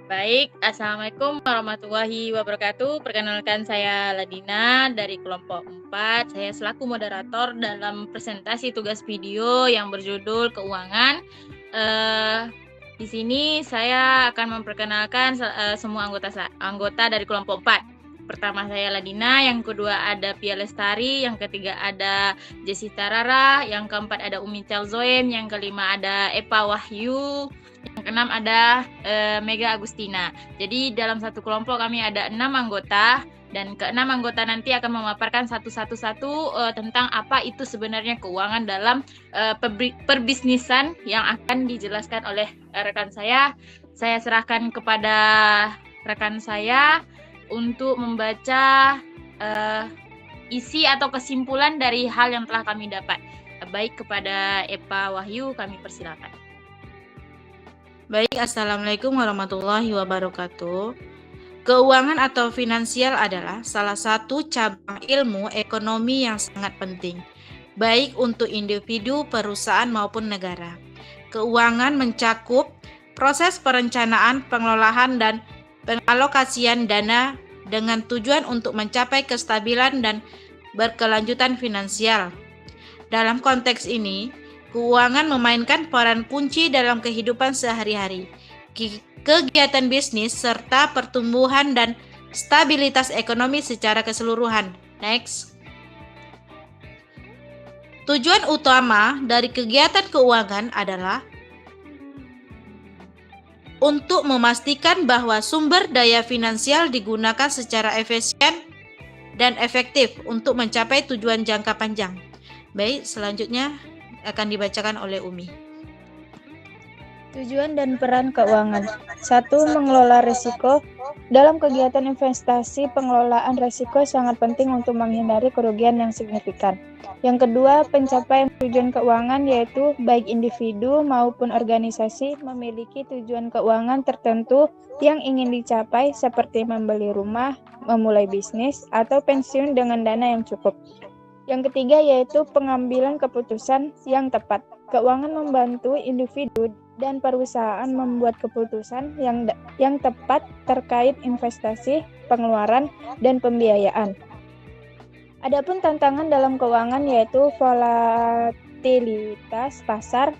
Baik, Assalamualaikum warahmatullahi wabarakatuh. Perkenalkan saya Ladina dari kelompok 4. Saya selaku moderator dalam presentasi tugas video yang berjudul Keuangan. Di sini saya akan memperkenalkan semua anggota dari kelompok 4. Pertama saya Ladina, yang kedua ada Pia Lestari, yang ketiga ada Jessica Rara, yang keempat ada Umi Chalzoem, yang kelima ada Epa Wahyu, yang keenam ada Mega Agustina. Jadi dalam satu kelompok kami ada 6 anggota, dan keenam anggota nanti akan memaparkan satu-satu tentang apa itu sebenarnya keuangan dalam perbisnisan yang akan dijelaskan oleh rekan saya. Saya serahkan kepada rekan saya untuk membaca isi atau kesimpulan dari hal yang telah kami dapat. Baik, kepada Epa Wahyu kami persilakan. Baik, Assalamualaikum warahmatullahi wabarakatuh. Keuangan atau finansial adalah salah satu cabang ilmu ekonomi yang sangat penting, baik untuk individu, perusahaan maupun negara. Keuangan mencakup proses perencanaan, pengelolaan, dan pengalokasian dana dengan tujuan untuk mencapai kestabilan dan berkelanjutan finansial. Dalam konteks ini, keuangan memainkan peran kunci dalam kehidupan sehari-hari, kegiatan bisnis, serta pertumbuhan dan stabilitas ekonomi secara keseluruhan. Next. Tujuan utama dari kegiatan keuangan adalah untuk memastikan bahwa sumber daya finansial digunakan secara efisien dan efektif untuk mencapai tujuan jangka panjang. Baik, selanjutnya akan dibacakan oleh Umi. Tujuan dan peran keuangan. 1. Mengelola risiko. Dalam kegiatan investasi, pengelolaan risiko sangat penting untuk menghindari kerugian yang signifikan. Yang kedua, pencapaian tujuan keuangan, yaitu baik individu maupun organisasi memiliki tujuan keuangan tertentu yang ingin dicapai, seperti membeli rumah, memulai bisnis, atau pensiun dengan dana yang cukup. Yang ketiga yaitu pengambilan keputusan yang tepat. Keuangan membantu individu dan perusahaan membuat keputusan yang tepat terkait investasi, pengeluaran, dan pembiayaan. Adapun tantangan dalam keuangan yaitu volatilitas pasar,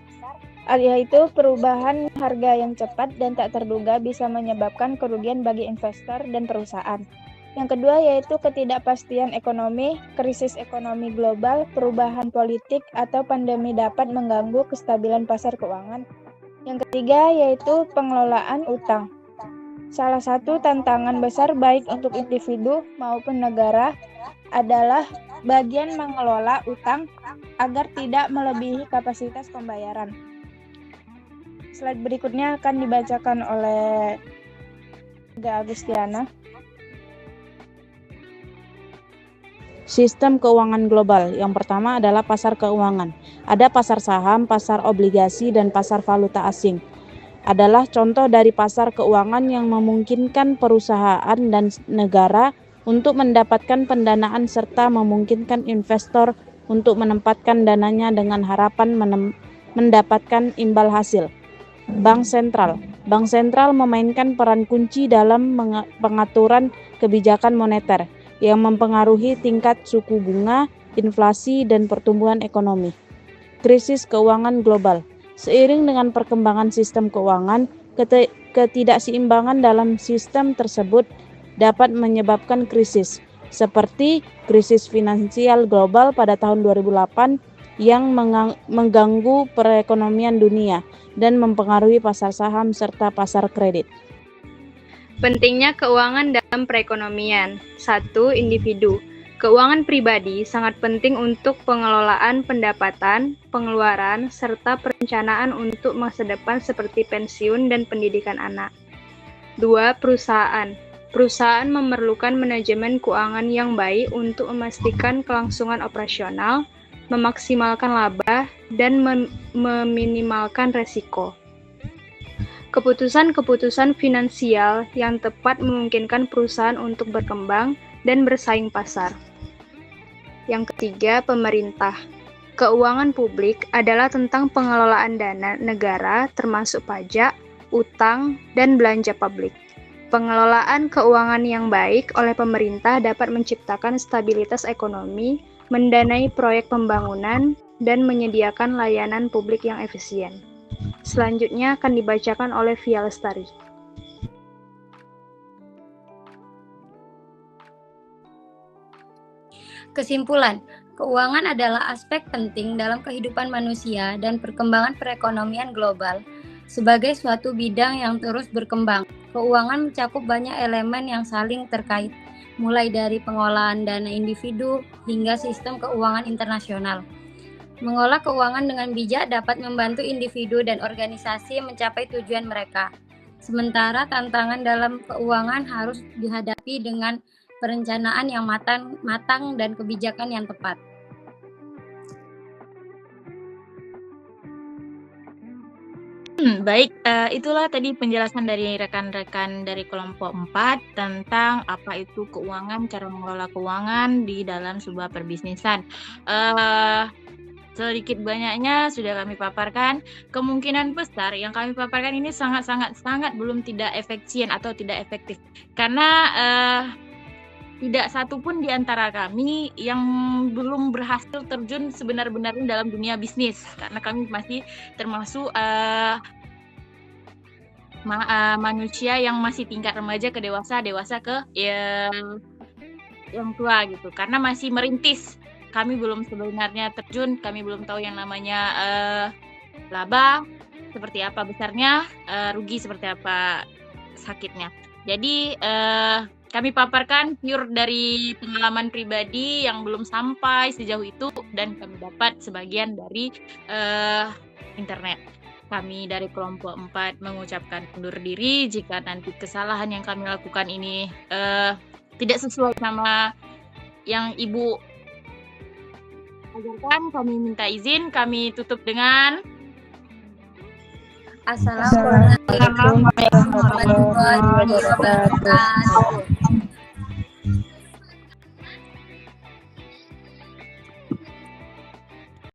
yaitu perubahan harga yang cepat dan tak terduga bisa menyebabkan kerugian bagi investor dan perusahaan. Yang kedua yaitu ketidakpastian ekonomi, krisis ekonomi global, perubahan politik, atau pandemi dapat mengganggu kestabilan pasar keuangan. Yang ketiga yaitu pengelolaan utang. Salah satu tantangan besar baik untuk individu maupun negara adalah bagian mengelola utang agar tidak melebihi kapasitas pembayaran. Slide berikutnya akan dibacakan oleh Mega Agustiana. Sistem keuangan global. Yang pertama adalah pasar keuangan. Ada pasar saham, pasar obligasi, dan pasar valuta asing. Adalah contoh dari pasar keuangan yang memungkinkan perusahaan dan negara untuk mendapatkan pendanaan serta memungkinkan investor untuk menempatkan dananya dengan harapan mendapatkan imbal hasil. Bank sentral. Bank sentral memainkan peran kunci dalam pengaturan kebijakan moneter yang mempengaruhi tingkat suku bunga, inflasi, dan pertumbuhan ekonomi. Krisis keuangan global. Seiring dengan perkembangan sistem keuangan, ketidakseimbangan dalam sistem tersebut dapat menyebabkan krisis, seperti krisis finansial global pada tahun 2008 yang mengganggu perekonomian dunia dan mempengaruhi pasar saham serta pasar kredit. Pentingnya keuangan dalam perekonomian. 1. Individu. Keuangan pribadi sangat penting untuk pengelolaan pendapatan, pengeluaran, serta perencanaan untuk masa depan seperti pensiun dan pendidikan anak. 2. Perusahaan. Perusahaan memerlukan manajemen keuangan yang baik untuk memastikan kelangsungan operasional, memaksimalkan laba, dan meminimalkan resiko. Keputusan-keputusan finansial yang tepat memungkinkan perusahaan untuk berkembang dan bersaing pasar. Yang ketiga, pemerintah. Keuangan publik adalah tentang pengelolaan dana negara termasuk pajak, utang, dan belanja publik. Pengelolaan keuangan yang baik oleh pemerintah dapat menciptakan stabilitas ekonomi, mendanai proyek pembangunan, dan menyediakan layanan publik yang efisien. Selanjutnya akan dibacakan oleh Via Lestari. Kesimpulan, keuangan adalah aspek penting dalam kehidupan manusia dan perkembangan perekonomian global. Sebagai suatu bidang yang terus berkembang, keuangan mencakup banyak elemen yang saling terkait, mulai dari pengolahan dana individu hingga sistem keuangan internasional. Mengolah keuangan dengan bijak dapat membantu individu dan organisasi mencapai tujuan mereka. Sementara tantangan dalam keuangan harus dihadapi dengan perencanaan yang matang dan kebijakan yang tepat. Baik, itulah tadi penjelasan dari rekan-rekan dari kelompok 4 tentang apa itu keuangan, cara mengelola keuangan di dalam sebuah perbisnisan. Sedikit banyaknya sudah kami paparkan. Kemungkinan besar yang kami paparkan ini sangat belum tidak efisien atau tidak efektif. Karena tidak satu pun di antara kami yang belum berhasil terjun sebenar-benarnya dalam dunia bisnis, karena kami masih termasuk manusia yang masih tingkat remaja ke dewasa ke yang tua gitu, karena masih merintis. Kami belum sebenarnya terjun, kami belum tahu yang namanya laba seperti apa besarnya, rugi seperti apa sakitnya. Jadi kami paparkan pure dari pengalaman pribadi yang belum sampai sejauh itu, dan kami dapat sebagian dari internet. Kami dari kelompok 4 mengucapkan undur diri jika nanti kesalahan yang kami lakukan ini tidak sesuai sama yang Ibu ajarkan. Kami minta izin, kami tutup dengan Assalamualaikum warahmatullahi wabarakatuh.